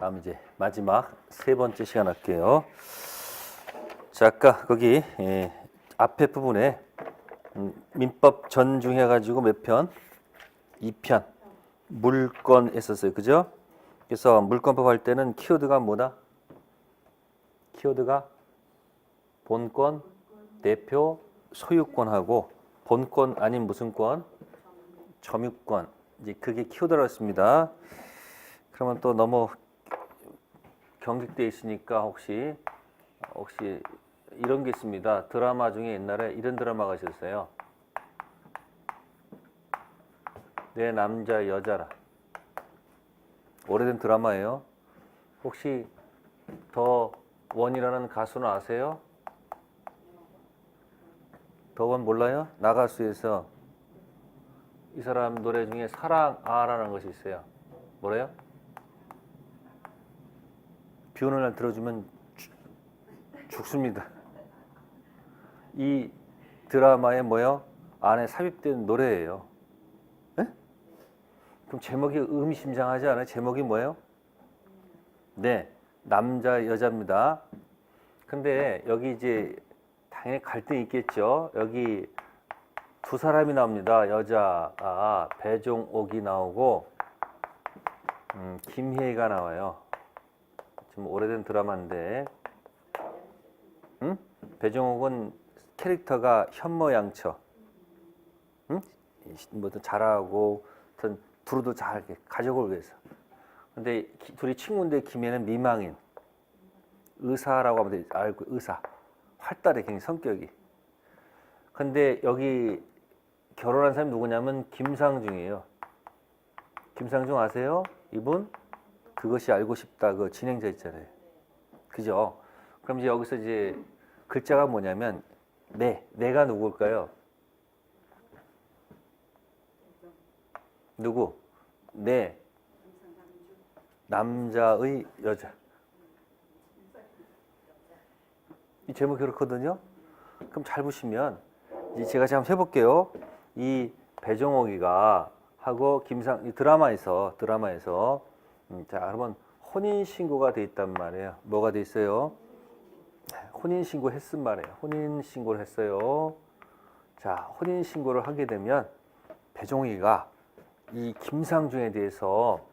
다음 이제 마지막 세 번째 시간 할게요. 자, 아까 거기 앞에 부분에 민법 전중해가지고 몇 편? 2편 물권 했었어요. 그죠? 그래서 물권법 할 때는 키워드가 뭐다? 키워드가 본권, 대표, 소유권하고 본권 아닌 무슨 권? 점유권. 이제 그게 키워드라고 했습니다. 그러면 또 너무 경직돼 있으니까 혹시 이런 게 있습니다. 드라마 중에 옛날에 이런 드라마가 있었어요. 내 남자 여자라. 오래된 드라마예요. 혹시 더 원이라는 가수는 아세요? 더 원 몰라요? 나가수에서 이 사람 노래 중에 사랑아라는 것이 있어요. 뭐래요? 비 오는 날 들어주면 죽습니다. 이 드라마에 뭐요? 안에 삽입된 노래예요. 에? 그럼 제목이 의미심장하지 않아요? 제목이 뭐예요? 네, 남자 여자입니다. 근데 여기 이제 당연히 갈등이 있겠죠. 여기 두 사람이 나옵니다. 여자가 배종옥이 나오고 김희애가 나와요. 좀 오래된 드라마인데, 배종옥은 캐릭터가 현모양처, 뭐든 잘하고, 두루도 잘 가족을 위해서. 근데 둘이 친구인데 김희애는 미망인, 의사라고 하면 알고 의사, 활달해 굉장히 성격이. 근데 여기 결혼한 사람이 누구냐면 김상중이에요. 김상중 아세요? 이분? 그것이 알고 싶다 그 진행자 있잖아요. 그죠? 그럼 이제 여기서 이제 글자가 뭐냐면 내가 누굴까요? 누구? 남자의 여자. 이 제목이 그렇거든요. 그럼 잘 보시면 이제 제가 한번 해볼게요. 이 배종옥이가 하고 이 드라마에서 자, 여러분 혼인 신고가 돼 있단 말이에요. 뭐가 돼 있어요? 혼인 신고 했은 말이에요. 혼인 신고를 했어요. 자, 혼인 신고를 하게 되면 배종옥이가 이 김상중에 대해서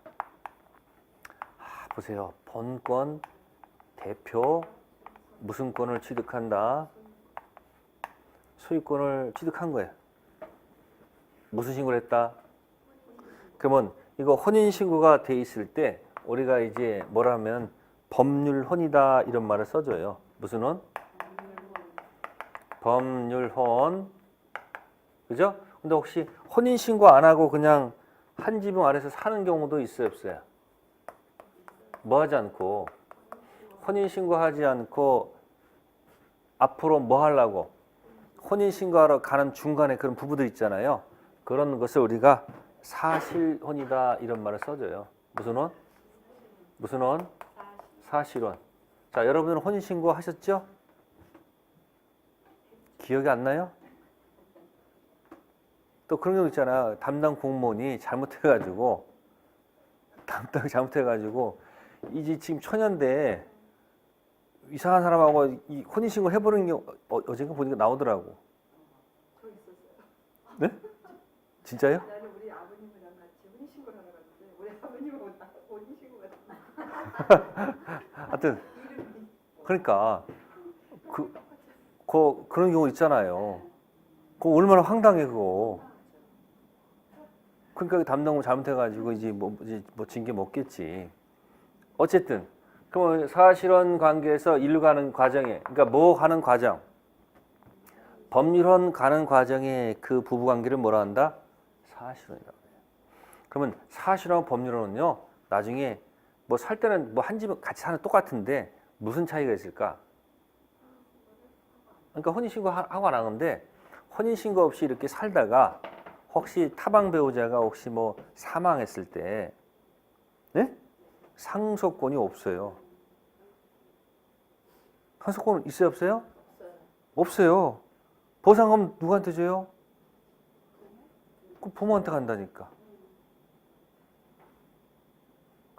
보세요. 본권, 대표, 무슨 권을 취득한다? 소유권을 취득한 거예요. 무슨 신고를 했다? 그러면 이거 혼인신고가 돼 있을 때 우리가 이제 뭐라면 법률혼이다 이런 말을 써줘요. 무슨 혼? 법률혼. 그죠? 근데 혹시 혼인신고 안 하고 그냥 한 지붕 아래서 사는 경우도 있어요, 없어요? 뭐 하지 않고 혼인신고 하지 않고 앞으로 뭐 하려고 혼인신고하러 가는 중간에 그런 부부들 있잖아요. 그런 것을 우리가 사실혼이다 이런 말을 써줘요. 무슨 혼? 무슨 혼? 사실혼. 자, 여러분은 혼인신고 하셨죠? 기억이 안 나요? 또 그런 경우 있잖아. 담당 공무원이 잘못해가지고 이제 지금 처년대 이상한 사람하고 이 혼인신고 해보는 게 어젠가 보니까 나오더라고. 저 있었어요. 네? 진짜요? 나는 우리 아버님이랑 같이 혼인신고를 하러 갔는데 우리 아버님은 혼인신고가 됐나? 하여튼 그러니까 그런 경우 있잖아요. 그거 얼마나 황당해 그거. 그러니까 담당을 잘못해가지고 이제 뭐 징계 먹겠지. 어쨌든 그럼 사실혼 관계에서 일로 가는 과정에, 그러니까 뭐 가는 과정, 법률혼 가는 과정에 그 부부 관계를 뭐라 한다? 사실혼이라고 해요. 그러면 사실혼 법률혼은요, 나중에 뭐 살 때는 뭐 한 집 같이 사는 똑같은데 무슨 차이가 있을까? 그러니까 혼인신고 하고 안 하는데 혼인신고 없이 이렇게 살다가 혹시 타방 배우자가 혹시 뭐 사망했을 때, 네? 상속권이 없어요. 상속권 있어요, 없어요? 없어요. 보상금 누구한테 줘요? 그 부모한테 간다니까.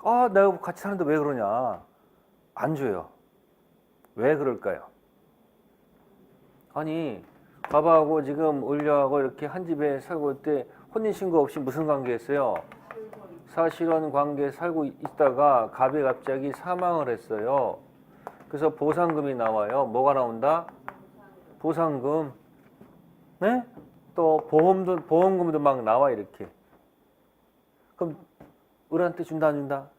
아, 내가 같이 사는데 왜 그러냐? 안 줘요. 왜 그럴까요? 아니, 아빠하고 지금 을려하고 이렇게 한 집에 살고 있을 때 혼인신고 없이 무슨 관계였어요? 사실혼 관계에 살고 있다가 갑이 갑자기 사망을 했어요. 그래서 보상금이 나와요. 뭐가 나온다? 보상금. 네? 또 보험금도 막 나와 이렇게. 그럼 을한테 준다 안 준다?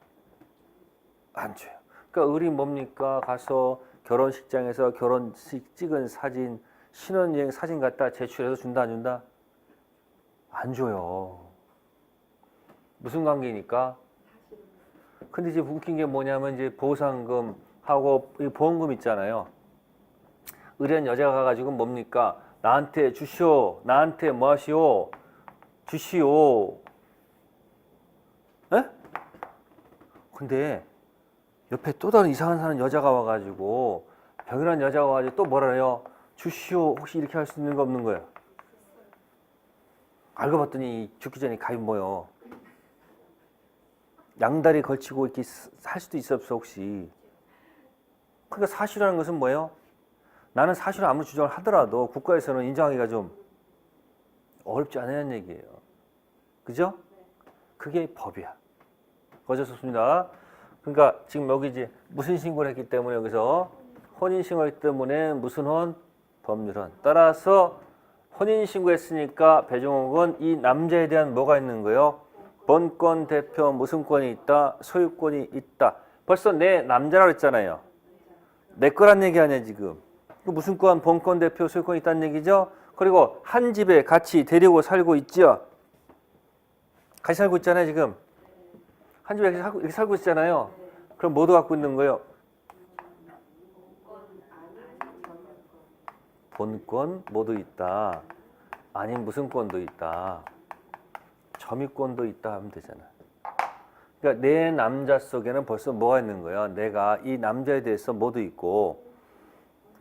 안 줘요. 그러니까 을이 뭡니까? 가서 결혼식장에서 결혼식 찍은 사진, 신혼여행 사진 갖다 제출해서 준다 안 준다? 안 줘요. 무슨 관계니까? 근데 이제 웃긴 게 뭐냐면 이제 보상금하고 이 보험금 있잖아요. 을은 여자가 가가지고 뭡니까? 나한테 주시오. 나한테 뭐 하시오? 주시오. 에? 근데 옆에 또 다른 이상한 사람 여자가 와가지고 병이란 여자가 와가지고 또 뭐라 해요? 주시오. 혹시 이렇게 할 수 있는 거 없는 거야? 알고 봤더니 죽기 전에 갑이 뭐요? 양다리 걸치고 이렇게 살 수도 있어 없어 혹시? 그러니까 사실이라는 것은 뭐예요? 나는 사실을 아무리 주장을 하더라도 국가에서는 인정하기가 좀 어렵지 않냐는 얘기예요. 그죠? 그게 법이야. 어쩔 수 없습니다. 그러니까 지금 여기 이제 무슨 신고를 했기 때문에 여기서 혼인신고했기 때문에 무슨 혼? 법률혼. 따라서 혼인신고했으니까 배종욱은 이 남자에 대한 뭐가 있는 거예요? 본권, 대표, 무슨 권이 있다? 소유권이 있다. 벌써 내 남자라고 했잖아요. 내 거란 얘기 아니야 지금. 무슨 권, 본권, 대표, 소유권이 있다는 얘기죠. 그리고 한 집에 같이 데리고 살고 있죠. 같이 살고 있잖아요 지금. 한 집에 이렇게 살고 있잖아요. 그럼 뭐도 갖고 있는 거예요? 본권 뭐도 있다. 아닌 무슨 권도 있다. 점유권도 있다 하면 되잖아. 그러니까 내 남자 속에는 벌써 뭐가 있는 거야? 내가 이 남자에 대해서 뭐도 있고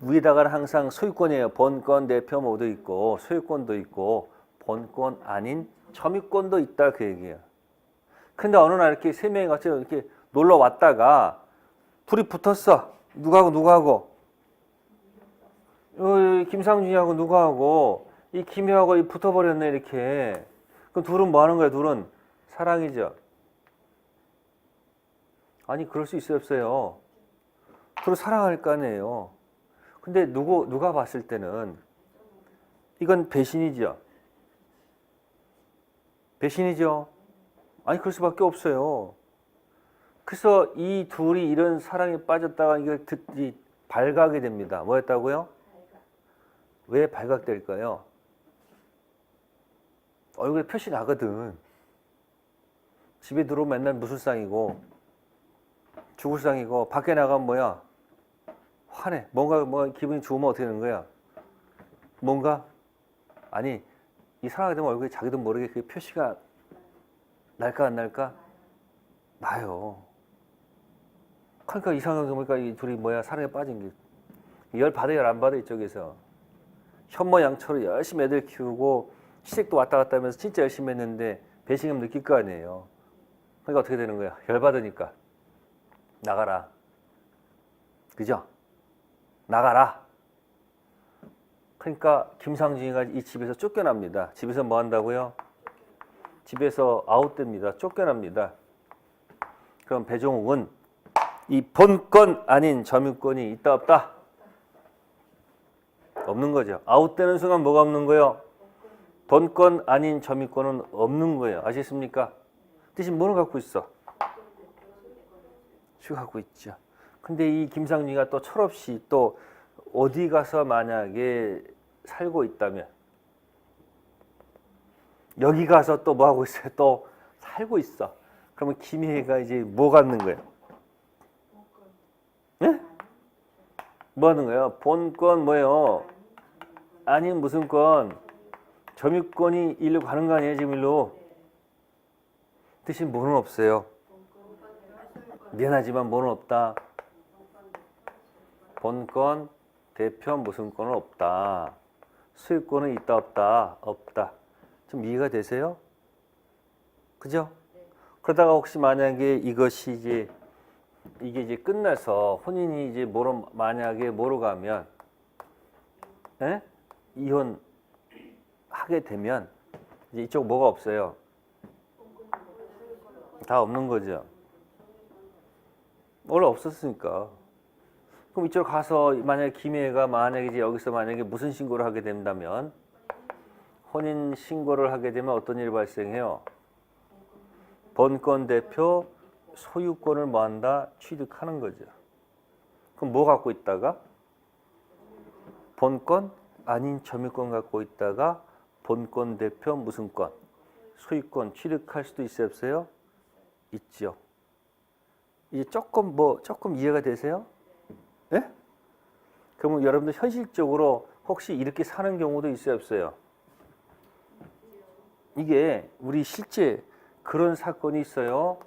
위에다가는 항상 소유권이에요. 본권, 대표 모두 있고 소유권도 있고 본권 아닌 점유권도 있다 그 얘기야. 근데 어느 날 이렇게 세 명이 같이 이렇게 놀러 왔다가 둘이 붙었어. 누구하고? 김상준이하고 누구하고? 이 김효하고 붙어버렸네 이렇게. 그럼 둘은 뭐 하는 거야? 둘은 사랑이죠. 아니 그럴 수 있어요 없어요? 둘은 사랑할 거 아니에요. 근데 누가 봤을 때는 이건 배신이죠. 배신이죠. 아니 그럴 수밖에 없어요. 그래서 이 둘이 이런 사랑에 빠졌다가 이걸 발각이 됩니다. 뭐였다고요? 왜 발각될까요? 얼굴에 표시 나거든. 집에 들어오면 맨날 무술상이고 죽을 상이고 밖에 나가면 뭐야? 화내. 뭔가 기분이 좋으면 어떻게 되는 거야? 뭔가? 아니 이 사랑하게 되면 얼굴에 자기도 모르게 그 표시가 날까 안 날까? 나요. 그러니까 이상하게 보니까 이 둘이 뭐야 사랑에 빠진 게 열 받아 열 안 받아 이쪽에서 현모양처로 열심히 애들 키우고 시댁도 왔다 갔다 하면서 진짜 열심히 했는데 배신감 느낄 거 아니에요. 그러니까 어떻게 되는 거야? 열 받으니까 나가라. 그죠? 나가라. 그러니까 김상준이가 이 집에서 쫓겨납니다. 집에서 뭐 한다고요? 집에서 아웃됩니다. 쫓겨납니다. 그럼 배종욱은 이 본권 아닌 점유권이 있다 없다? 없는 거죠. 아웃되는 순간 뭐가 없는 거예요? 본권 아닌 점유권은 없는 거예요. 아시겠습니까? 대신 뭐를 갖고 있어? 수요 갖고 있죠. 근데 이 김상준이가 또 철없이 또 어디 가서 만약에 살고 있다면 여기 가서 또 뭐 하고 있어요? 또 살고 있어. 그러면 김혜가 이제 뭐 갖는 거예요? 예? 뭐 하는 거예요? 본권 뭐예요? 아닌 무슨 권? 점유권이 일로 가는 거 아니에요? 지금 일로? 대신 뭐는 없어요? 미안하지만 뭐는 없다? 본권, 대표 무슨 권은 없다. 소유권은 있다 없다? 없다. 좀 이해가 되세요? 그죠? 그러다가 혹시 만약에 이것이 이게 이제 끝나서 혼인이 이제 만약에 뭐로 가면, 예? 이혼 하게 되면 이제 이쪽 뭐가 없어요? 다 없는 거죠. 원래 없었으니까. 그럼 이쪽 가서 만약에 김혜가 만약에 이제 여기서 만약에 무슨 신고를 하게 된다면 혼인 신고를 하게 되면 어떤 일이 발생해요? 본권 대표 소유권을 뭐 한다? 취득하는 거죠. 그럼 뭐 갖고 있다가? 본권 아닌 점유권 갖고 있다가 본권 대표 무슨 권? 소유권 취득할 수도 있어요, 없어요? 있죠. 이제 조금 이해가 되세요? 예? 그러면 여러분들 현실적으로 혹시 이렇게 사는 경우도 있어요, 없어요? 이게 우리 실제 그런 사건이 있어요.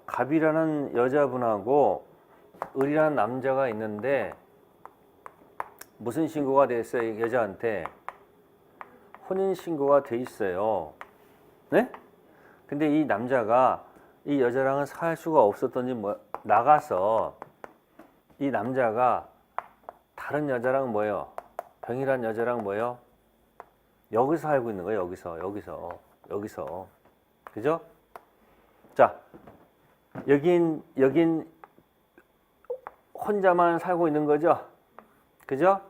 갑이라는 여자분하고 을이라는 남자가 있는데 무슨 신고가 됐어요? 이 여자한테 혼인 신고가 돼 있어요. 네? 근데 이 남자가 이 여자랑은 살 수가 없었던지 나가서 이 남자가 다른 여자랑 뭐예요? 병이란 여자랑 뭐예요? 여기서 살고 있는 거예요. 여기서. 그죠? 자, 여긴 혼자만 살고 있는 거죠? 그죠?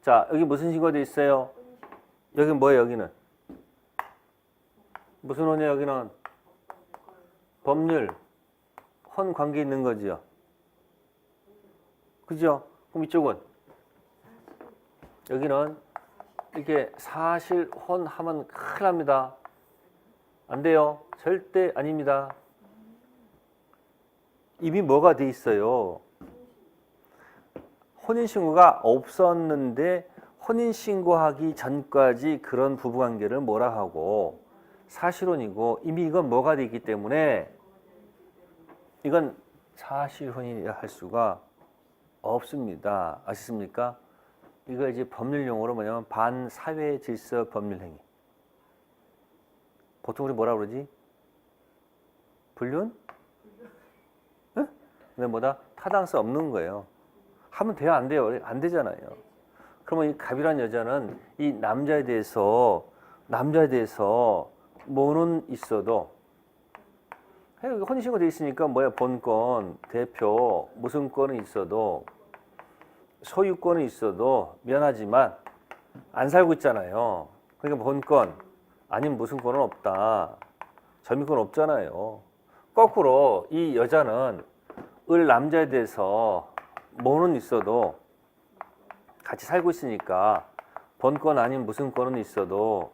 자, 여기 무슨 신고가 돼 있어요? 여긴 뭐예요, 여기는? 무슨 혼이에요, 여기는? 법률, 혼 관계 있는 거죠? 그죠? 그럼 이쪽은? 여기는 이렇게 사실 혼 하면 큰일 납니다. 안 돼요. 절대 아닙니다. 이미 뭐가 돼 있어요? 혼인신고가 없었는데 혼인신고하기 전까지 그런 부부관계를 뭐라 하고 사실혼이고 이미 이건 뭐가 돼 있기 때문에 이건 사실혼이라 할 수가 없습니다. 아시습니까? 이거 이제 법률용어로 뭐냐면 반사회질서 법률행위. 보통 우리 뭐라 그러지? 불륜? 응? 근데 뭐다? 타당성 없는 거예요. 하면 돼요? 안 돼요? 안 되잖아요. 그러면 이 갑이라는 여자는 이 남자에 대해서 뭐는 있어도 혼인신고 돼 있으니까 뭐야? 본권, 대표, 무슨 권은 있어도 소유권은 있어도 미안하지만 안 살고 있잖아요. 그러니까 본권 아니면 무슨 권은 없다. 점유권 없잖아요. 거꾸로 이 여자는 을 남자에 대해서 뭐는 있어도 같이 살고 있으니까 본권 아닌 무슨 권은 있어도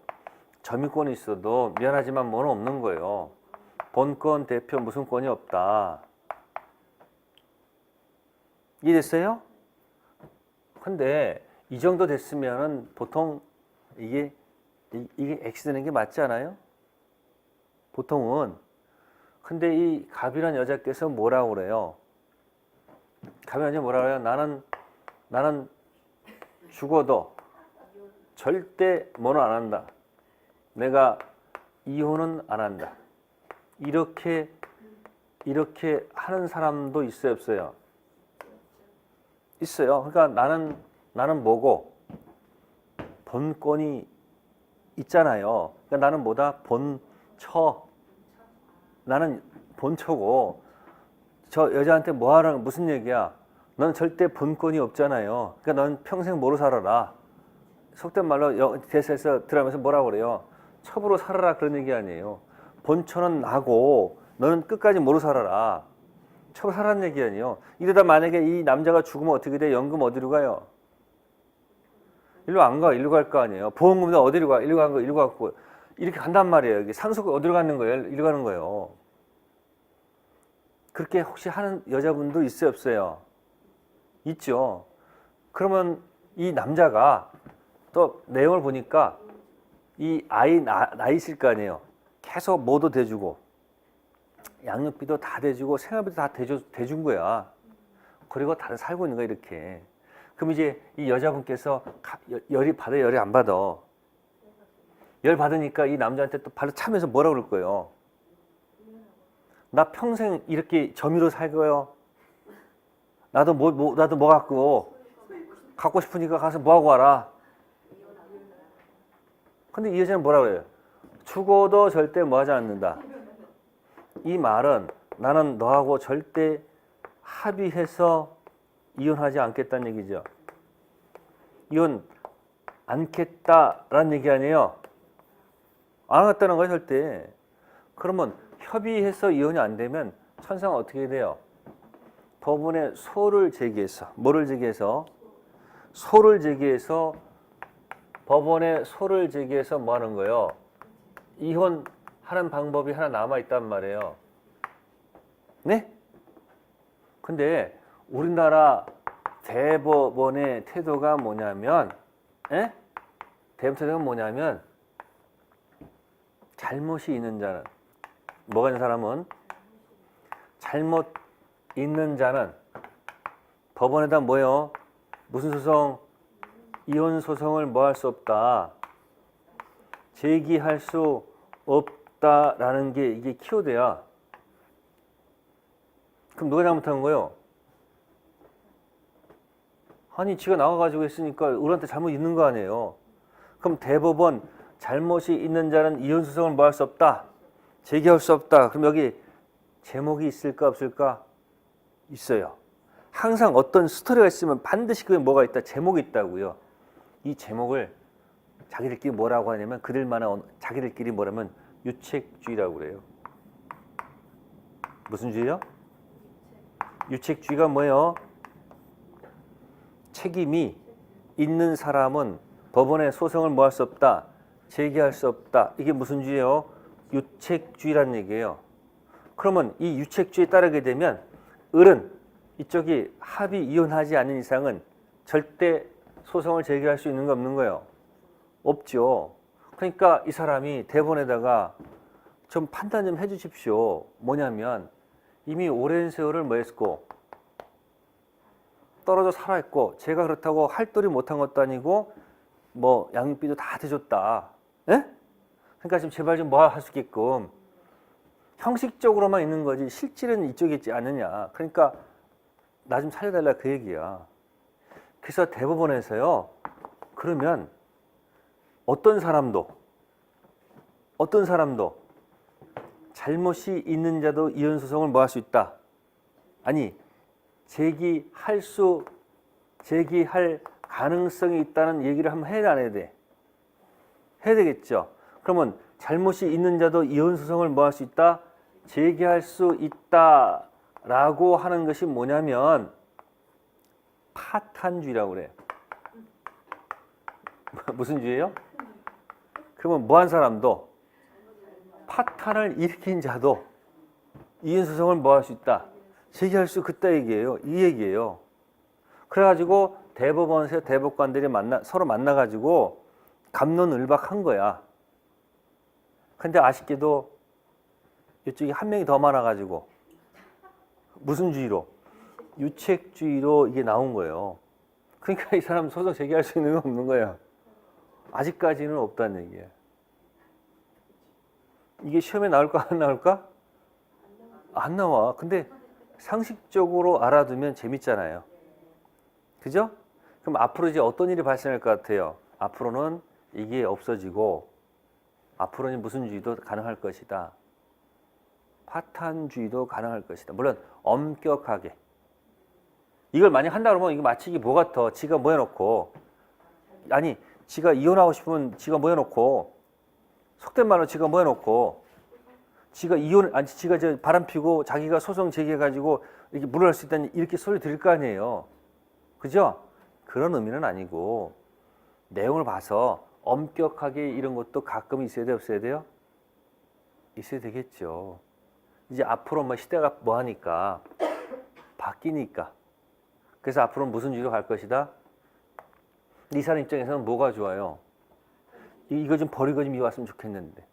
점유권이 있어도 미안하지만 뭐는 없는 거예요. 본권, 대표, 무슨 권이 없다. 이해됐어요? 근데 이 정도 됐으면은 보통 이게 X되는 게 맞지 않아요? 보통은. 근데 이 갑이란 여자께서 뭐라고 그래요? 갑이란 여자 뭐라고 그래요? 나는 죽어도 절대 뭐는 안 한다. 내가 이혼은 안 한다. 이렇게 하는 사람도 있어요, 없어요? 있어요. 그러니까 나는 뭐고 본권이 있잖아요. 그러니까 나는 뭐다? 본처. 나는 본처고 저 여자한테 뭐 하라는 무슨 얘기야? 넌 절대 본권이 없잖아요. 그러니까 넌 평생 뭐로 살아라. 속된 말로 대사에서 드라마에서 뭐라고 그래요? 첩으로 살아라 그런 얘기 아니에요. 본처는 나고 너는 끝까지 뭐로 살아라. 첩으로 살아라는 얘기 아니에요. 이러다 만약에 이 남자가 죽으면 어떻게 돼? 연금 어디로 가요? 일로 안 가. 일로 갈 거 아니에요. 보험금도 어디로 가? 일로 간 거, 일로 갔고. 이렇게 간단 말이에요. 여기 상속 어디로 가는 거예요? 일로 가는 거예요. 그렇게 혹시 하는 여자분도 있어요, 없어요? 있죠. 그러면 이 남자가 또 내용을 보니까 이 아이 나 있을 거 아니에요. 계속 뭐도 대주고 양육비도 다 대주고 생활비도 다 대준 거야. 그리고 다들 살고 있는 거야, 이렇게. 그럼 이제 이 여자분께서 열이 받아, 열이 안 받아? 열 받으니까 이 남자한테 또 발로 차면서 뭐라 그럴 거예요? 나 평생 이렇게 점유로 살 거요. 나도 나도 뭐 갖고 싶으니까 가서 뭐 하고 와라. 근데 이 여자는 뭐라 그래요? 죽어도 절대 뭐 하지 않는다. 이 말은 나는 너하고 절대 합의해서 이혼하지 않겠다는 얘기죠. 이혼 않겠다라는 얘기 아니에요. 안 하겠다는 거예요, 절대. 그러면 협의해서 이혼이 안 되면 천사가 어떻게 돼요? 법원에 소를 제기해서, 뭐를 제기해서? 소를 제기해서, 법원에 소를 제기해서 뭐 하는 거예요? 이혼하는 방법이 하나 남아있단 말이에요. 네? 근데 우리나라 대법원의 태도가 뭐냐면, 대법원 태도가 뭐냐면, 잘못이 있는 자는, 뭐가 있는 사람은? 잘못 있는 자는 법원에다 뭐예요? 무슨 소송? 이혼 소송을 뭐 할 수 없다. 제기할 수 없다라는 게 이게 키워드야. 그럼 누가 잘못한 거예요? 아니 지가 나와가지고 했으니까 우리한테 잘못 있는 거 아니에요. 그럼 대법원 잘못이 있는 자는 이혼 소송을 뭐 할 수 없다. 제기할 수 없다. 그럼 여기 제목이 있을까 없을까? 있어요. 항상 어떤 스토리가 있으면 반드시 그게 뭐가 있다. 제목이 있다고요. 이 제목을 자기들끼리 뭐라고 하냐면 그들만의 자기들끼리 뭐라면 유책주의라고 그래요. 무슨 주의요? 유책주의가 뭐예요? 책임이 있는 사람은 법원에 소송을 뭐 할 수 없다. 제기할 수 없다. 이게 무슨 주의예요? 유책주의라는 얘기예요. 그러면 이 유책주의에 따르게 되면 을은 이쪽이 합의 이혼하지 않는 이상은 절대 소송을 제기할 수 있는 거 없는 거예요? 없죠. 그러니까 이 사람이 대본에다가 좀 판단 좀 해주십시오. 뭐냐면 이미 오랜 세월을 뭐 했고 떨어져 살아있고 제가 그렇다고 할도리 못한 것도 아니고 뭐 양육비도 다 대줬다. 예? 그러니까 좀 제발 좀 뭐 할 수 있게끔 형식적으로만 있는 거지 실질은 이쪽에 있지 않느냐. 그러니까 나 좀 살려달라 그 얘기야. 그래서 대법원에서요. 그러면 어떤 사람도 잘못이 있는 자도 이혼 소송을 뭐 할 수 있다. 아니 제기할 가능성이 있다는 얘기를 한번 해야 안 해야 돼? 해야 되겠죠. 그러면 잘못이 있는 자도 이혼 소송을 뭐 할 수 있다? 제기할 수 있다라고 하는 것이 뭐냐면 파탄주의라고 그래. 무슨 주의예요? 그러면 뭐 한 사람도 파탄을 일으킨 자도 이혼 소송을 뭐 할 수 있다? 제기할 수 있다 얘기예요. 이 얘기예요. 그래가지고 대법원에서 대법관들이 서로 만나가지고 갑론을박한 거야. 근데 아쉽게도 이쪽이 한 명이 더 많아가지고 무슨 주의로? 유책주의로 이게 나온 거예요. 그러니까 이 사람 소송 제기할 수 있는 건 없는 거야. 아직까지는 없다는 얘기야. 이게 시험에 나올까 안 나올까? 안 나와. 근데 상식적으로 알아두면 재밌잖아요. 그죠? 그럼 앞으로 이제 어떤 일이 발생할 것 같아요? 앞으로는 이게 없어지고 앞으로는 무슨 주의도 가능할 것이다. 파탄주의도 가능할 것이다. 물론 엄격하게. 이걸 만약 한다 그러면 이거 마치 이게 뭐 같아. 지가 뭐 해놓고 아니 지가 이혼하고 싶으면 지가 뭐 해놓고 속된 말로 지가 뭐 해놓고 지가 지가 저 바람 피고 자기가 소송 제기해가지고 이렇게 물러날 수 있다는 이렇게 소리 들을 거 아니에요. 그죠? 그런 의미는 아니고 내용을 봐서 엄격하게 이런 것도 가끔 있어야 돼 없어야 돼요? 있어야 되겠죠. 이제 앞으로 뭐 시대가 뭐 하니까 바뀌니까 그래서 앞으로 무슨 주의로 갈 것이다? 이 사람 입장에서는 뭐가 좋아요? 이거 좀 버리고 좀 이왔으면 좋겠는데.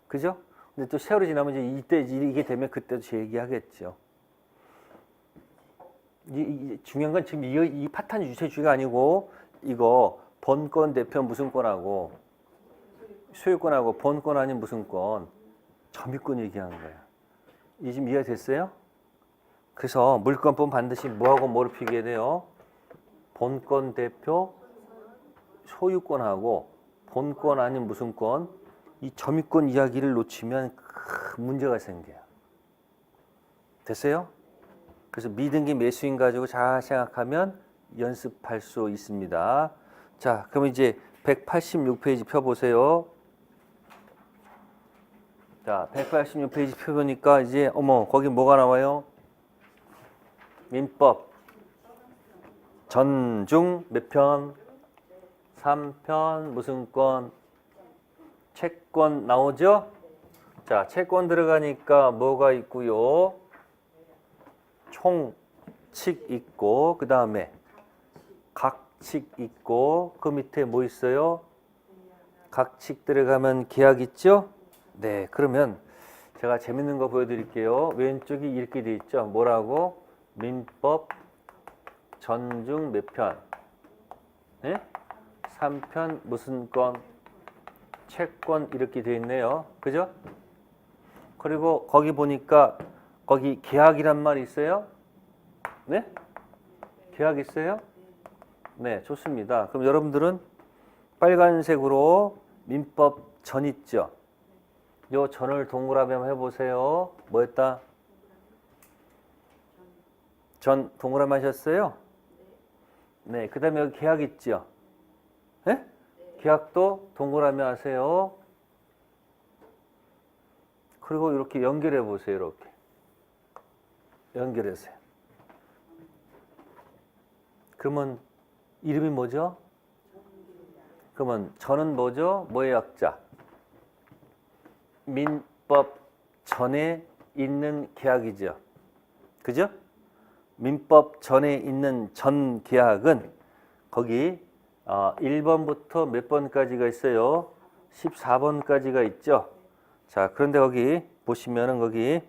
그죠? 근데 또 세월이 지나면 이제 이때 이게 되면 그때도 제 얘기하겠죠. 중요한 건 지금 이 파탄 유체주의가 아니고 이거 번권 대표 무슨 권하고 소유권하고 번권 아닌 무슨 권 점유권 얘기하는 거야. 이 지금 이해됐어요? 그래서 물권법 반드시 뭐하고 뭐를 필기해야 돼요? 본권 대표 소유권하고 본권 아닌 무슨 권? 이 점유권 이야기를 놓치면 큰 문제가 생겨요. 됐어요? 그래서 미등기 매수인 가지고 잘 생각하면 연습할 수 있습니다. 자, 그럼 이제 186페이지 펴보세요. 자, 186페이지 펴보니까 이제 거기 뭐가 나와요? 민법 전중 몇 편? 3편 무슨 권? 채권 나오죠? 자, 채권 들어가니까 뭐가 있고요? 총칙 있고 그 다음에 각칙 있고 그 밑에 뭐 있어요? 각칙 들어가면 계약 있죠? 네, 그러면 제가 재밌는 거 보여드릴게요. 왼쪽이 이렇게 돼 있죠? 뭐라고? 민법 전중 몇 편? 네? 3편 무슨 권? 채권 이렇게 돼 있네요. 그죠? 그리고 거기 보니까 거기 계약이란 말이 있어요? 네? 계약 있어요? 네, 좋습니다. 그럼 여러분들은 빨간색으로 민법 전 있죠? 요 전을 동그라미 한번 해보세요. 뭐였다? 전 동그라미 하셨어요? 네, 그 다음에 여기 계약 있죠? 네? 계약도 동그라미 하세요. 그리고 이렇게 연결해 보세요. 이렇게 연결하세요. 그러면 이름이 뭐죠? 그러면 전은 뭐죠? 뭐의 약자? 민법 전에 있는 계약이죠. 그죠? 민법 전에 있는 전 계약은 거기 1번부터 몇 번까지가 있어요? 14번까지가 있죠. 자, 그런데 거기 보시면은 거기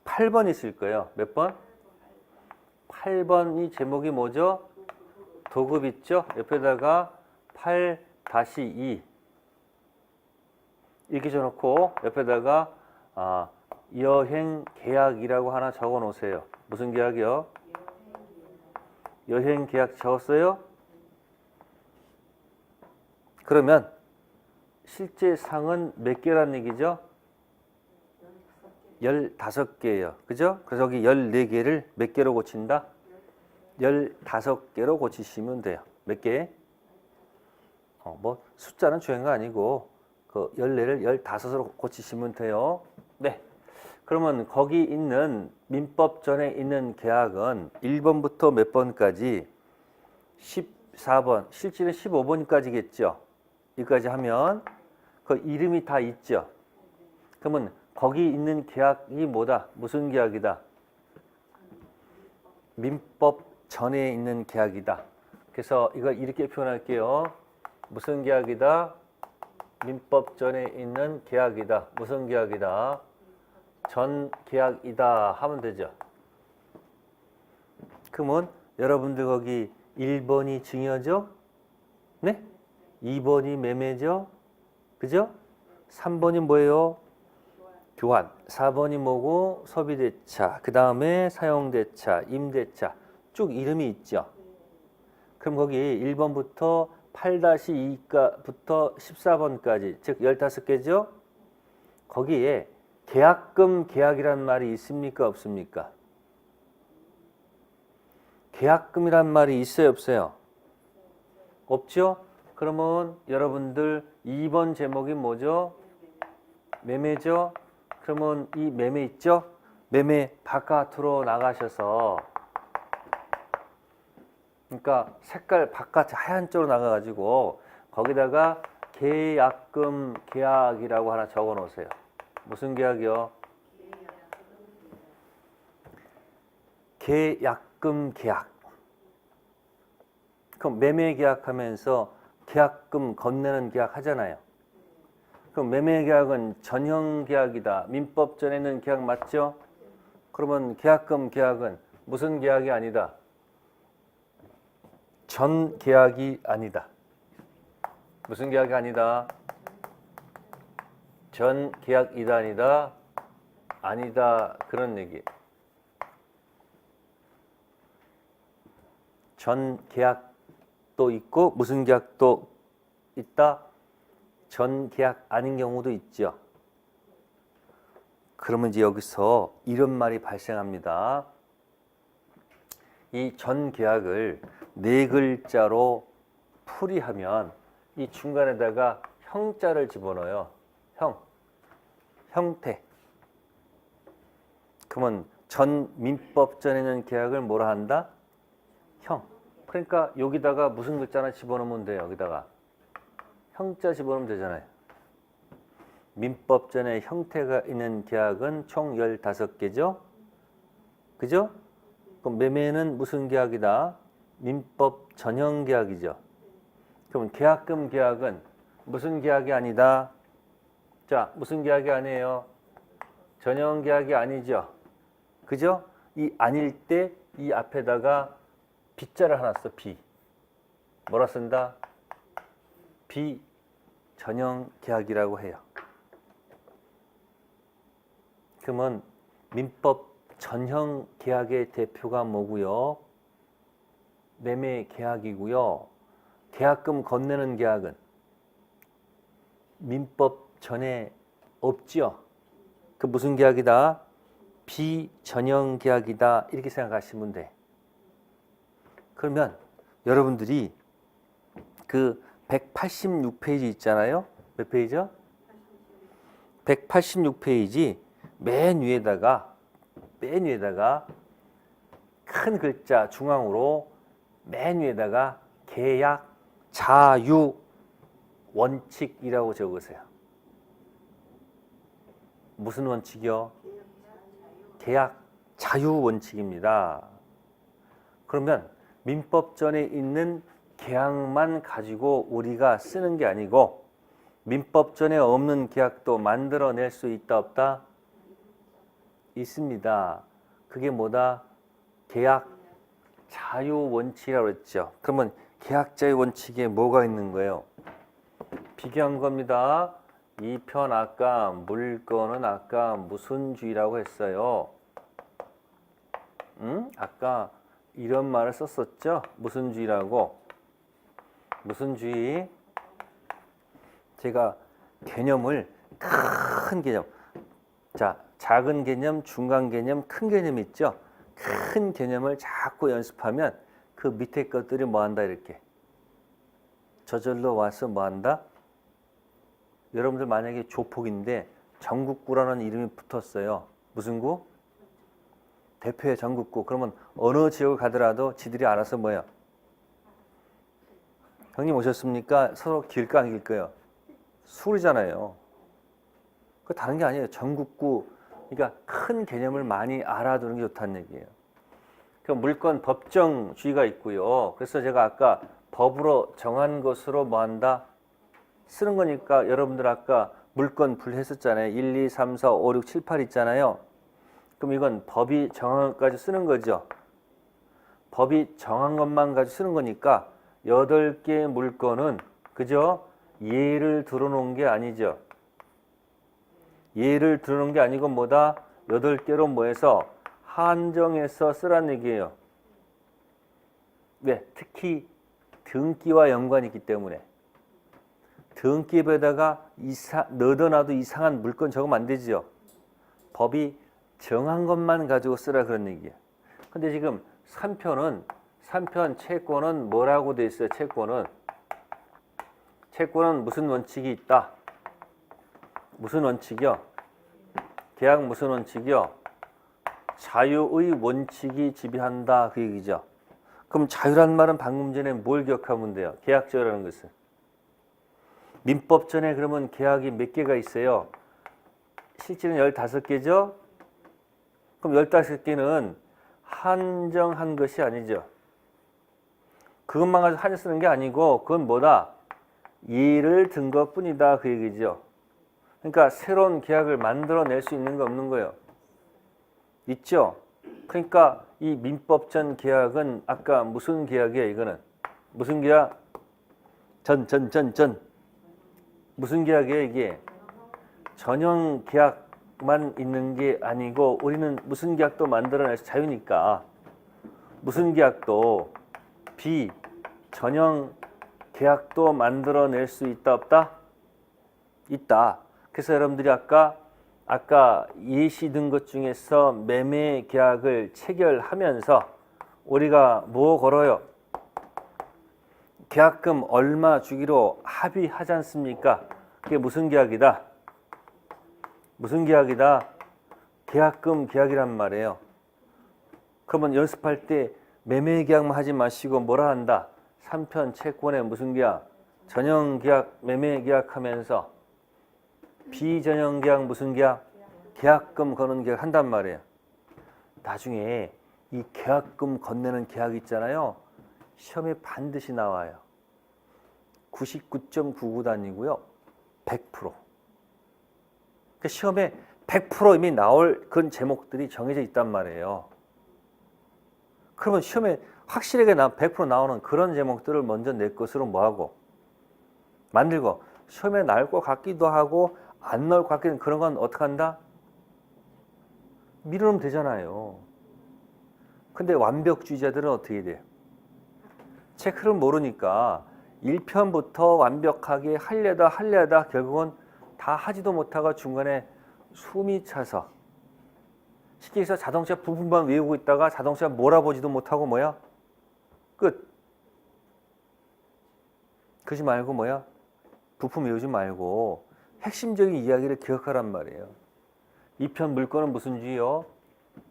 8번 있을 거예요. 몇 번? 8번이 제목이 뭐죠? 도급 있죠? 옆에다가 8-2 이렇게 적어놓고 옆에다가 여행 계약이라고 하나 적어 놓으세요. 무슨 계약이요? 여행 계약 적었어요? 그러면 실제 상은 몇 개란 얘기죠? 15개예요. 그죠? 그래서 여기 14개를 몇 개로 고친다? 15개로 고치시면 돼요. 몇 개? 뭐 숫자는 중요한 거 아니고 그 14를 15으로 고치시면 돼요. 네. 그러면 거기 있는 민법 전에 있는 계약은 1번부터 몇 번까지? 14번. 실제는 15번까지겠죠. 여기까지 하면 그 이름이 다 있죠. 그러면 거기 있는 계약이 뭐다? 무슨 계약이다? 민법 전에 있는 계약이다. 그래서 이거 이렇게 표현할게요. 무슨 계약이다? 민법 전에 있는 계약이다. 무슨 계약이다? 전 계약이다 하면 되죠. 그러면 여러분들 거기 1번이 증여죠? 네? 2번이 매매죠? 그죠? 3번이 뭐예요? 교환. 4번이 뭐고? 소비대차. 그 다음에 사용대차, 임대차. 쭉 이름이 있죠. 그럼 거기 1번부터 8-2부터 14번까지, 즉 15개죠? 거기에 계약금 계약이란 말이 있습니까? 없습니까? 계약금이란 말이 있어요? 없어요? 없죠? 그러면 여러분들 2번 제목이 뭐죠? 매매죠? 그러면 이 매매 있죠? 매매 바깥으로 나가셔서 그러니까 색깔 바깥 하얀 쪽으로 나가가지고 거기다가 계약금 계약이라고 하나 적어 놓으세요. 무슨 계약이요? 계약금 계약. 그럼 매매 계약하면서 계약금 건네는 계약 하잖아요. 그럼 매매 계약은 전형 계약이다. 민법 전에는 계약 맞죠? 그러면 계약금 계약은 무슨 계약이 아니다? 전 계약이 아니다. 무슨 계약이 아니다? 전 계약이다 아니다? 아니다 그런 얘기. 전 계약도 있고 무슨 계약도 있다. 전 계약 아닌 경우도 있죠. 그러면 이제 여기서 이런 말이 발생합니다. 이 전 계약을 네 글자로 풀이하면 이 중간에다가 형자를 집어넣어요. 형태. 그러면 전 민법전에는 계약을 뭐라 한다? 형. 그러니까 여기다가 무슨 글자 하나 집어넣으면 돼요. 여기다가 형자 집어넣으면 되잖아요. 민법전에 형태가 있는 계약은 총 15개죠. 그죠? 그럼 매매는 무슨 계약이다? 민법 전형 계약이죠. 그럼 계약금 계약은 무슨 계약이 아니다? 자, 무슨 계약이 아니에요? 전형 계약이 아니죠. 그죠? 이 아닐 때 이 앞에다가 비자를 하나 써. 비. 뭐라 쓴다? 비전형 계약이라고 해요. 그러면 민법 전형 계약의 대표가 뭐고요? 매매 계약이고요. 계약금 건네는 계약은 민법 전에 없지요. 그 무슨 계약이다? 비전형 계약이다. 이렇게 생각하시면 돼. 그러면 여러분들이 그 186페이지 있잖아요. 몇 페이지요? 186페이지 맨 위에다가 큰 글자 중앙으로 맨 위에다가 계약 자유 원칙이라고 적으세요. 무슨 원칙이요? 계약 자유 원칙입니다. 그러면 민법전에 있는 계약만 가지고 우리가 쓰는 게 아니고 민법전에 없는 계약도 만들어낼 수 있다 없다? 있습니다. 그게 뭐다? 계약 자유 원칙이라고 했죠. 그러면 계약 자유 원칙에 뭐가 있는 거예요? 비교한 겁니다. 이 편 아까 물건은 아까 무슨 주의라고 했어요? 아까 이런 말을 썼었죠? 무슨 주의라고? 무슨 주의? 제가 개념을 큰 개념. 자, 작은 개념, 중간 개념, 큰 개념 있죠? 큰 개념을 자꾸 연습하면 그 밑에 것들이 뭐 한다 이렇게. 저절로 와서 뭐 한다? 여러분들 만약에 조폭인데 전국구라는 이름이 붙었어요. 무슨 구? 대표의 전국구. 그러면 어느 지역을 가더라도 지들이 알아서 뭐예요? 형님 오셨습니까? 서로 길까 안 길까요? 술이잖아요. 그 다른 게 아니에요. 전국구. 그러니까 큰 개념을 많이 알아두는 게 좋다는 얘기예요. 그 물건 법정주의가 있고요. 그래서 제가 아까 법으로 정한 것으로 뭐 한다? 쓰는 거니까 여러분들 아까 물건 분류했었잖아요. 1, 2, 3, 4, 5, 6, 7, 8 있잖아요. 그럼 이건 법이 정한 것까지 쓰는 거죠. 법이 정한 것만 가지고 쓰는 거니까 8개의 물건은 그죠? 예를 들어놓은 게 아니죠. 예를 들어놓은 게 아니고 뭐다? 8개로 뭐 해서 한정해서 쓰란 얘기예요. 왜? 특히 등기와 연관이 있기 때문에. 등기부에다가 넣어놔도 이상한 물건 적으면 안 되죠. 법이 정한 것만 가지고 쓰라 그런 얘기예요. 근데 지금 3편 채권은 뭐라고 돼 있어요? 채권은 무슨 원칙이 있다? 무슨 원칙이요? 계약 무슨 원칙이요? 자유의 원칙이 지배한다 그 얘기죠. 그럼 자유란 말은 방금 전에 뭘 기억하면 돼요? 계약 자유라는 것은. 민법전에 그러면 계약이 몇 개가 있어요? 실제는 15개죠? 그럼 15개는 한정한 것이 아니죠. 그것만 가지고 한정 쓰는 게 아니고 그건 뭐다? 예를 든 것뿐이다 그 얘기죠. 그러니까 새로운 계약을 만들어낼 수 있는 거 없는 거예요. 있죠? 그러니까 이 민법전 계약은 아까 무슨 계약이에요 이거는? 무슨 계약? 무슨 계약이에요 이게? 전형 계약 계약만 있는 게 아니고 우리는 무슨 계약도 만들어낼 수 자유니까 무슨 계약도 비전형 계약도 만들어낼 수 있다 없다? 있다. 그래서 여러분들이 아까 예시 든 것 중에서 매매 계약을 체결하면서 우리가 뭐 걸어요? 계약금 얼마 주기로 합의하지 않습니까? 그게 무슨 계약이다? 무슨 계약이다? 계약금 계약이란 말이에요. 그러면 연습할 때 매매 계약만 하지 마시고 뭐라 한다? 3편 채권에 무슨 계약? 전형 계약, 매매 계약하면서 비전형 계약 무슨 계약? 계약금 거는 계약 한단 말이에요. 나중에 이 계약금 건네는 계약 있잖아요. 시험에 반드시 나와요. 99.99단이고요. 100%. 그러니까 시험에 100% 이미 나올 그런 제목들이 정해져 있단 말이에요. 그러면 시험에 확실하게 100% 나오는 그런 제목들을 먼저 내 것으로 뭐하고 만들고 시험에 나올 것 같기도 하고 안 나올 것 같기도 그런 건 어떻게 한다? 미루면 되잖아요. 근데 완벽주의자들은 어떻게 돼요? 체크를 모르니까 1편부터 완벽하게 하려다 결국은 다 하지도 못하고 중간에 숨이 차서 쉽게 해서 자동차 부품만 외우고 있다가 자동차 몰아보지도 못하고 뭐야? 끝. 그러지 말고 뭐야? 부품 외우지 말고 핵심적인 이야기를 기억하란 말이에요. 2편 물건은 무슨 주의요?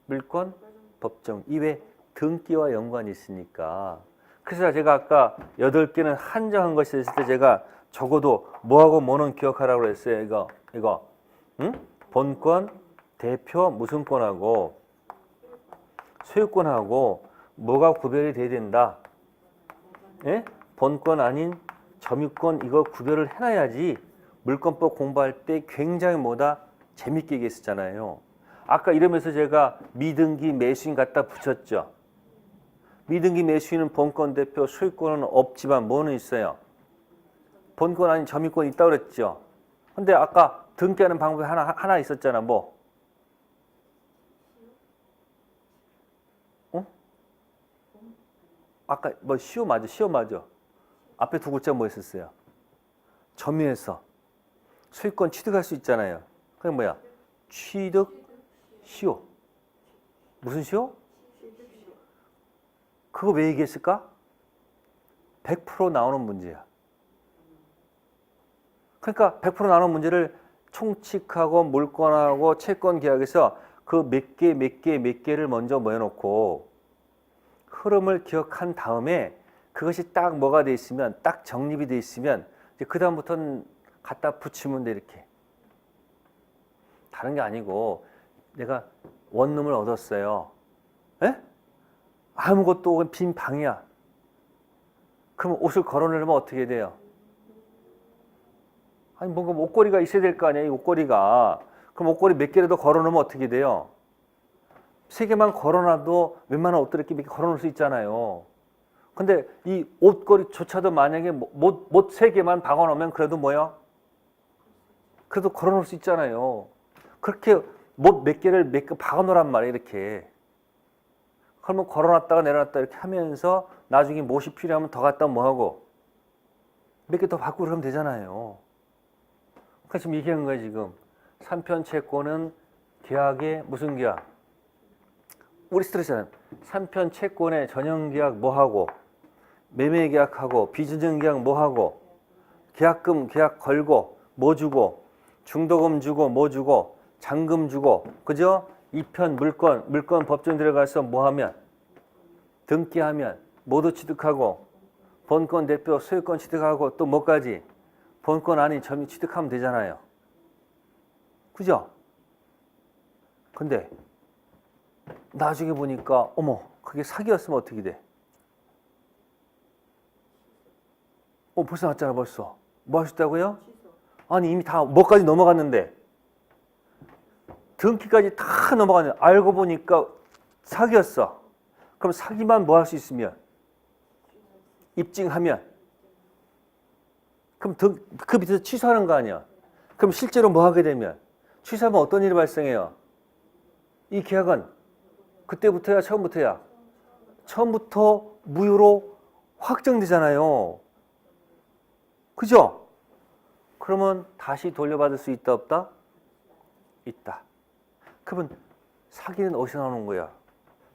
물건, 법정. 이외 등기와 연관이 있으니까. 그래서 제가 아까 8개는 한정한 것이 있을 때 제가 적어도 뭐하고 뭐는 기억하라고 그랬어요. 이거. 응? 본권, 대표, 무슨 권하고 소유권하고 뭐가 구별이 돼야 된다. 예? 본권 아닌 점유권 이거 구별을 해놔야지 물권법 공부할 때 굉장히 뭐다 재밌게 얘기했었잖아요. 아까 이러면서 제가 미등기 매수인 갖다 붙였죠. 미등기 매수인은 본권 대표 소유권은 없지만 뭐는 있어요? 본권 아닌 점유권이 있다고 그랬죠. 근데 아까 등기하는 방법이 하나 있었잖아. 뭐? 어? 아까 뭐 시효 맞아. 앞에 두 글자 뭐 있었어요? 점유해서 소유권 취득할 수 있잖아요. 그게 뭐야? 취득 시효. 무슨 시효? 그거 왜 얘기했을까? 100% 나오는 문제야. 그러니까 100% 나오는 문제를 총칙하고 물권하고 채권 계약에서 그 몇 개를 먼저 모여놓고 흐름을 기억한 다음에 그것이 딱 뭐가 돼 있으면 딱 정립이 돼 있으면 이제 그 다음부터는 갖다 붙이면 돼 이렇게. 다른 게 아니고 내가 원룸을 얻었어요. 에? 아무것도 빈 방이야. 그럼 옷을 걸어내려면 어떻게 돼요? 아니 뭔가 옷걸이가 있어야 될 거 아니야, 이 옷걸이가. 그럼 옷걸이 몇 개라도 걸어놓으면 어떻게 돼요? 3개만 걸어놔도 웬만한 옷들 이렇게 몇 개 걸어놓을 수 있잖아요. 근데 이 옷걸이조차도 만약에 못 3개만 박아놓으면 그래도 뭐야? 그래도 걸어놓을 수 있잖아요. 그렇게 못 몇 개를 박아놓으란 말이에요, 이렇게. 그러면 걸어놨다가 내려놨다 이렇게 하면서 나중에 못이 필요하면 더 갖다 뭐하고 몇 개 더 바꾸고 그러면 되잖아요. 그러니까 지금 얘기한 거예요, 지금. 3편 채권은 계약의 무슨 계약? 우리 스트레스는 3편 채권의 전형 계약 뭐하고 매매 계약하고 비전형 계약 뭐하고 계약금 계약 걸고 뭐 주고 중도금 주고 뭐 주고 잔금 주고 그죠? 2편 물건 법정 들어가서 뭐 하면 등기하면 모두 취득하고 본권 대표 소유권 취득하고 또 뭐까지 본권 아닌 점유 취득하면 되잖아요. 그죠? 근데 나중에 보니까 어머 그게 사기였으면 어떻게 돼? 벌써 났잖아 벌써. 뭐 하셨다고요? 아니 이미 다 뭐까지 넘어갔는데 등기까지 다 넘어갔는데 알고 보니까 사기였어. 그럼 사기만 뭐 할 수 있으면 입증하면 그럼 그 밑에서 취소하는 거 아니야. 그럼 실제로 뭐 하게 되면 취소하면 어떤 일이 발생해요? 이 계약은 그때부터야 처음부터야? 처음부터 무효로 확정되잖아요. 그죠? 그러면 다시 돌려받을 수 있다 없다? 있다. 그러면 사기는 어디서 나오는 거야?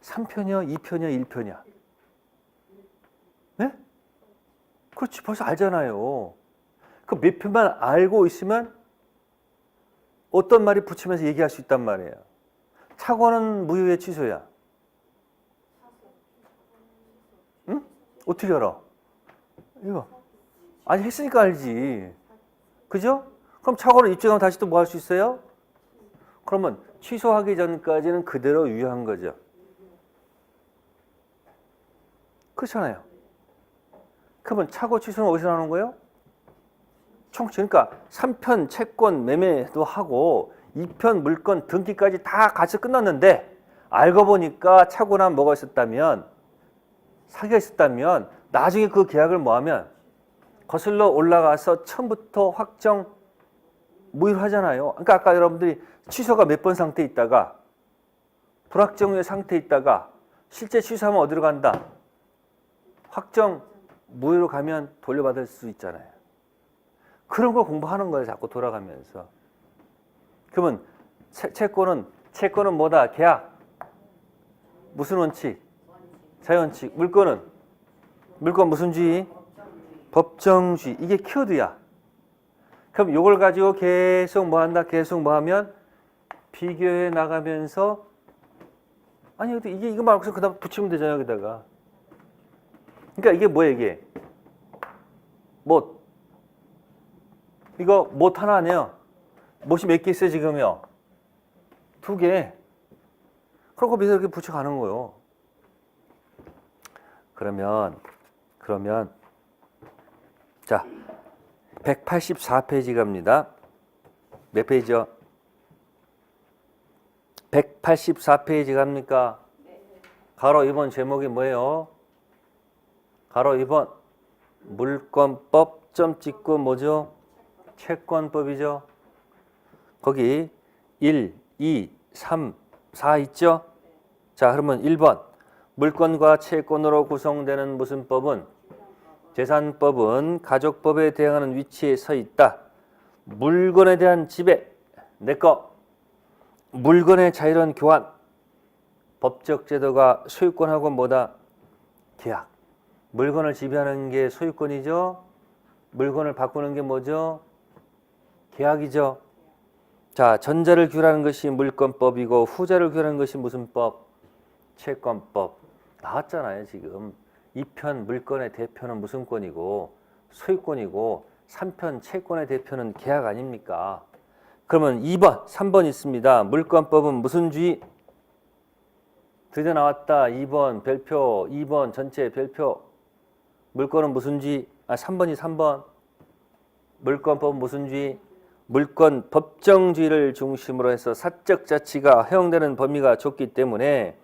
3편이야? 2편이야? 1편이야? 네? 그렇지. 벌써 알잖아요. 그 몇 편만 알고 있으면 어떤 말이 붙이면서 얘기할 수 있단 말이에요. 착오는 무효의 취소야. 응? 어떻게 알아? 이거. 아니 했으니까 알지. 그죠? 그럼 착오를 입증하면 다시 또 뭐 할 수 있어요? 그러면 취소하기 전까지는 그대로 유효한 거죠. 그렇잖아요. 그러면 착오 취소는 어디서 나오는 거예요? 청취. 그러니까 3편 채권 매매도 하고 2편 물건 등기까지 다 같이 끝났는데 알고 보니까 착오나 뭐가 있었다면 사기가 있었다면 나중에 그 계약을 뭐하면 거슬러 올라가서 처음부터 확정 무효로 하잖아요. 그러니까 아까 여러분들이 취소가 몇 번 상태에 있다가 불확정의 상태에 있다가 실제 취소하면 어디로 간다? 확정 무효로 가면 돌려받을 수 있잖아요. 그런 거 공부하는 거예요. 자꾸 돌아가면서. 그러면 채권은 뭐다? 계약. 무슨 원칙? 자유원칙. 물건 무슨 주의? 법정주의. 이게 키워드야. 그럼 이걸 가지고 계속 뭐 한다? 계속 뭐 하면 비교해 나가면서 아니 이게 이거 말고서 그다음 붙이면 되잖아요. 여기다가. 그러니까 이게 뭐야 이게? 뭐 이거 못 하나 아니에요? 못이 몇 개 있어요 지금요? 2개. 그럼 거기서 이렇게 붙여가는 거예요. 그러면 자 184페이지 갑니다. 몇 페이지요? 184페이지 갑니까? 가로 2번 제목이 뭐예요? 가로 2번 물권법 점 찍고 뭐죠? 채권법이죠. 거기 1, 2, 3, 4 있죠? 자, 그러면 1번 물권과 채권으로 구성되는 무슨 법은? 재산법은 가족법에 대항하는 위치에 서 있다. 물건에 대한 지배, 내거. 물건의 자유로운 교환. 법적 제도가 소유권하고 뭐다? 계약. 물건을 지배하는 게 소유권이죠. 물건을 바꾸는 게 뭐죠? 계약이죠. 자, 전자를 규율하는 것이 물권법이고 후자를 규율하는 것이 무슨 법? 채권법. 나왔잖아요, 지금. 2편 물건의 대표는 무슨 권이고 소유권이고 3편 채권의 대표는 계약 아닙니까? 그러면 2번, 3번 있습니다. 물권법은 무슨 주의? 드디어 나왔다. 2번 별표, 2번 전체 별표. 물권은 무슨 주의? 3번이 3번. 물권법은 무슨 주의? 물권 법정주의를 중심으로 해서 사적 자치가 허용되는 범위가 좁기 때문에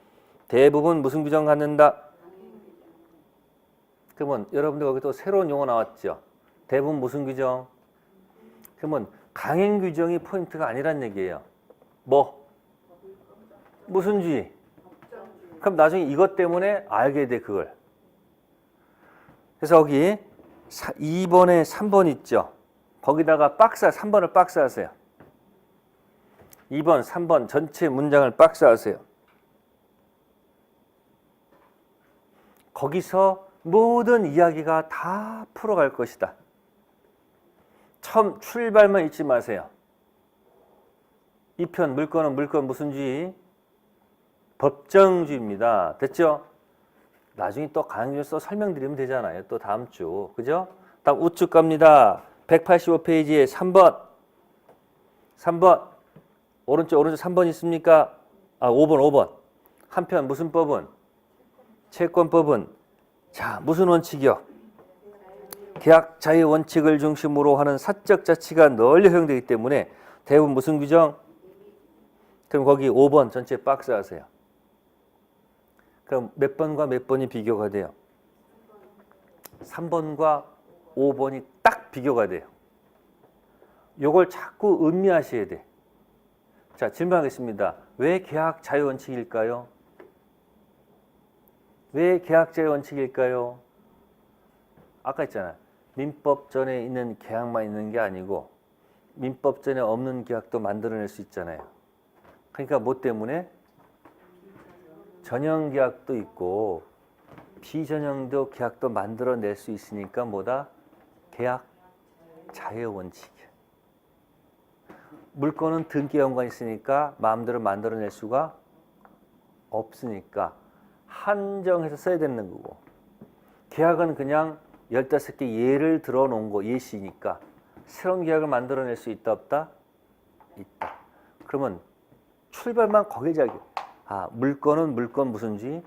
대부분 무슨 규정 갖는다? 그러면 여러분들 거기 또 새로운 용어 나왔죠. 대부분 무슨 규정? 그러면 강행 규정이 포인트가 아니란 얘기예요. 뭐? 무슨 주의? 그럼 나중에 이것 때문에 알게 돼 그걸. 그래서 여기 2번에 3번 있죠. 거기다가 3번을 박스하세요. 2번, 3번 전체 문장을 박스하세요. 거기서 모든 이야기가 다 풀어갈 것이다. 처음 출발만 잊지 마세요. 2편 물건은 물건 무슨 주의? 법정주의입니다. 됐죠? 나중에 또 강의해서 설명드리면 되잖아요. 또 다음 주. 그죠? 다음 우측 갑니다. 185페이지에 3번. 3번. 오른쪽 3번 있습니까? 5번. 한편 무슨 법은? 채권법은 자, 무슨 원칙이요? 계약 자유 원칙을 중심으로 하는 사적 자치가 널리 허용되기 때문에 대부분 무슨 규정? 그럼 거기 5번 전체 박스 하세요. 그럼 몇 번과 몇 번이 비교가 돼요? 3번과 5번이 딱 비교가 돼요. 요걸 자꾸 음미하셔야 돼. 자, 질문하겠습니다. 왜 계약 자유 원칙일까요? 왜 계약 자유 원칙일까요? 아까 했잖아. 민법전에 있는 계약만 있는 게 아니고 민법전에 없는 계약도 만들어낼 수 있잖아요. 그러니까 뭐 때문에? 전형 계약도 있고 비전형도 계약도 만들어낼 수 있으니까 뭐다? 계약 자유 원칙이야. 물건은 등기 연관이 있으니까 마음대로 만들어낼 수가 없으니까 한정해서 써야 되는 거고, 계약은 그냥 15개 예를 들어 놓은 거 예시니까 새로운 계약을 만들어낼 수 있다 없다? 있다. 그러면 출발만 거기 자기. 물건은 물건 무슨 주의?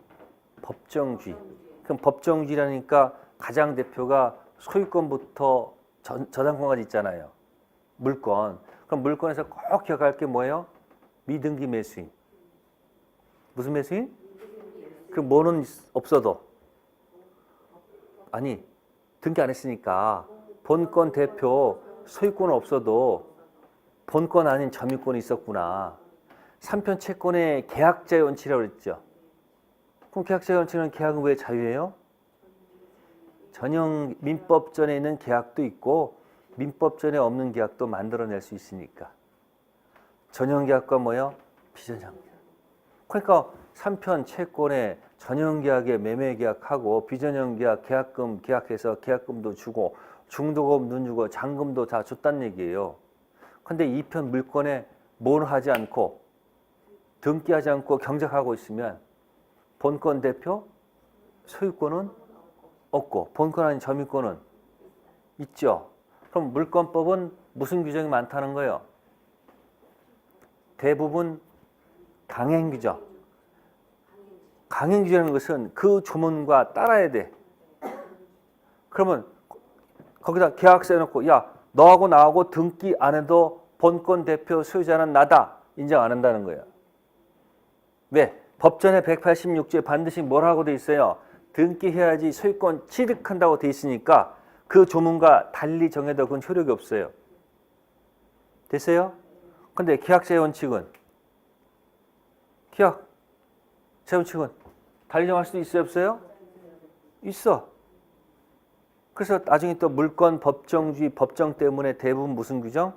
법정주의. 그럼 법정주의라니까 가장 대표가 소유권부터 저당권까지 있잖아요. 물건. 그럼 물건에서 꼭 기억할 게 뭐예요? 미등기 매수인. 무슨 매수인? 그 뭐는 없어도. 아니, 등기 안 했으니까 본권 대표 소유권은 없어도 본권 아닌 점유권이 있었구나. 3편 채권의 계약자의 원칙이라고 그랬죠. 그럼 계약자의 원칙은 계약은 왜 자유예요? 전형 민법전에 있는 계약도 있고 민법전에 없는 계약도 만들어낼 수 있으니까. 전형 계약과 뭐요? 비전형 계약. 그러니까 3편 채권에 전형 계약에 매매 계약하고 비전형 계약 계약금 계약해서 계약금도 주고 중도금 주고 잔금도 다 줬단 얘기예요. 근데 2편 물건에 뭘 하지 않고 등기하지 않고 경작하고 있으면 본권 대표 소유권은 없고 본권 아닌 점유권은 있죠. 그럼 물권법은 무슨 규정이 많다는 거예요? 대부분 강행 규정. 강행 규정이라는 것은 그 조문과 따라야 돼. 그러면 거기다 계약서 해놓고 야 너하고 나하고 등기 안 해도 본권 대표 소유자는 나다. 인정 안 한다는 거예요. 왜? 법전에 186조에 반드시 뭐라고 돼 있어요? 등기해야지 소유권 취득한다고 돼 있으니까 그 조문과 달리 정해도 그건 효력이 없어요. 됐어요? 근데 계약자의 원칙은 계약 자유 원칙은 달리 정할 수도 있어요, 없어요? 있어. 그래서 나중에 또 물권 법정주의 법정 때문에 대부분 무슨 규정?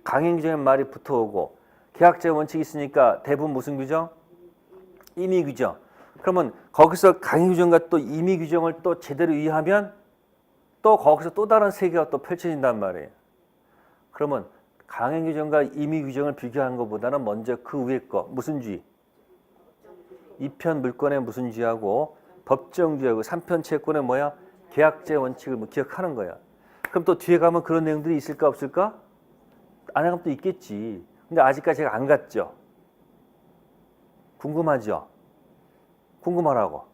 강행 규정의 말이 붙어오고 계약자의 원칙이 있으니까 대부분 무슨 규정? 임의 규정. 그러면 거기서 강행 규정과 또 임의 규정을 또 제대로 이해하면 또 거기서 또 다른 세계가 또 펼쳐진단 말이에요. 그러면 강행 규정과 임의 규정을 비교하는 것보다는 먼저 그 위에 거 무슨 주의? 2편 물권의 무슨 주의하고 법정주의하고 3편 채권의 뭐야? 계약자의 원칙을 뭐 기억하는 거야. 그럼 또 뒤에 가면 그런 내용들이 있을까 없을까? 안에 가면 또 있겠지. 근데 아직까지 제가 안 갔죠. 궁금하죠? 궁금하라고.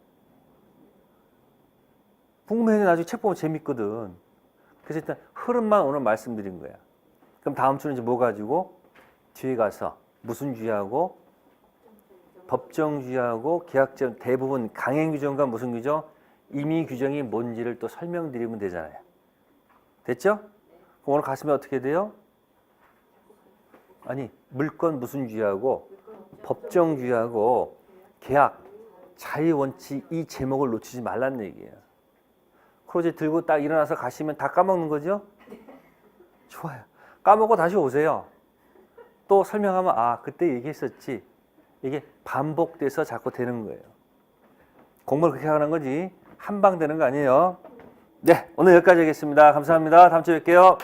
궁금해도 나중에 책 보면 재밌거든. 그래서 일단 흐름만 오늘 말씀드린 거야. 그럼 다음 주는 이제 뭐 가지고? 뒤에 가서 무슨 주의하고 법정주의하고 계약자 대부분 강행 규정과 무슨 규정? 임의 규정이 뭔지를 또 설명드리면 되잖아요. 됐죠? 그럼 오늘 가시면 어떻게 돼요? 아니 물권 무슨 주의하고 법정주의하고 계약 자유원칙 이 제목을 놓치지 말라는 얘기예요. 크로제 들고 딱 일어나서 가시면 다 까먹는 거죠? 좋아요. 까먹고 다시 오세요. 또 설명하면 아 그때 얘기했었지. 이게 반복돼서 자꾸 되는 거예요. 공부를 그렇게 하는 거지 한 방 되는 거 아니에요. 네, 오늘 여기까지 하겠습니다. 감사합니다. 다음 주에 뵐게요.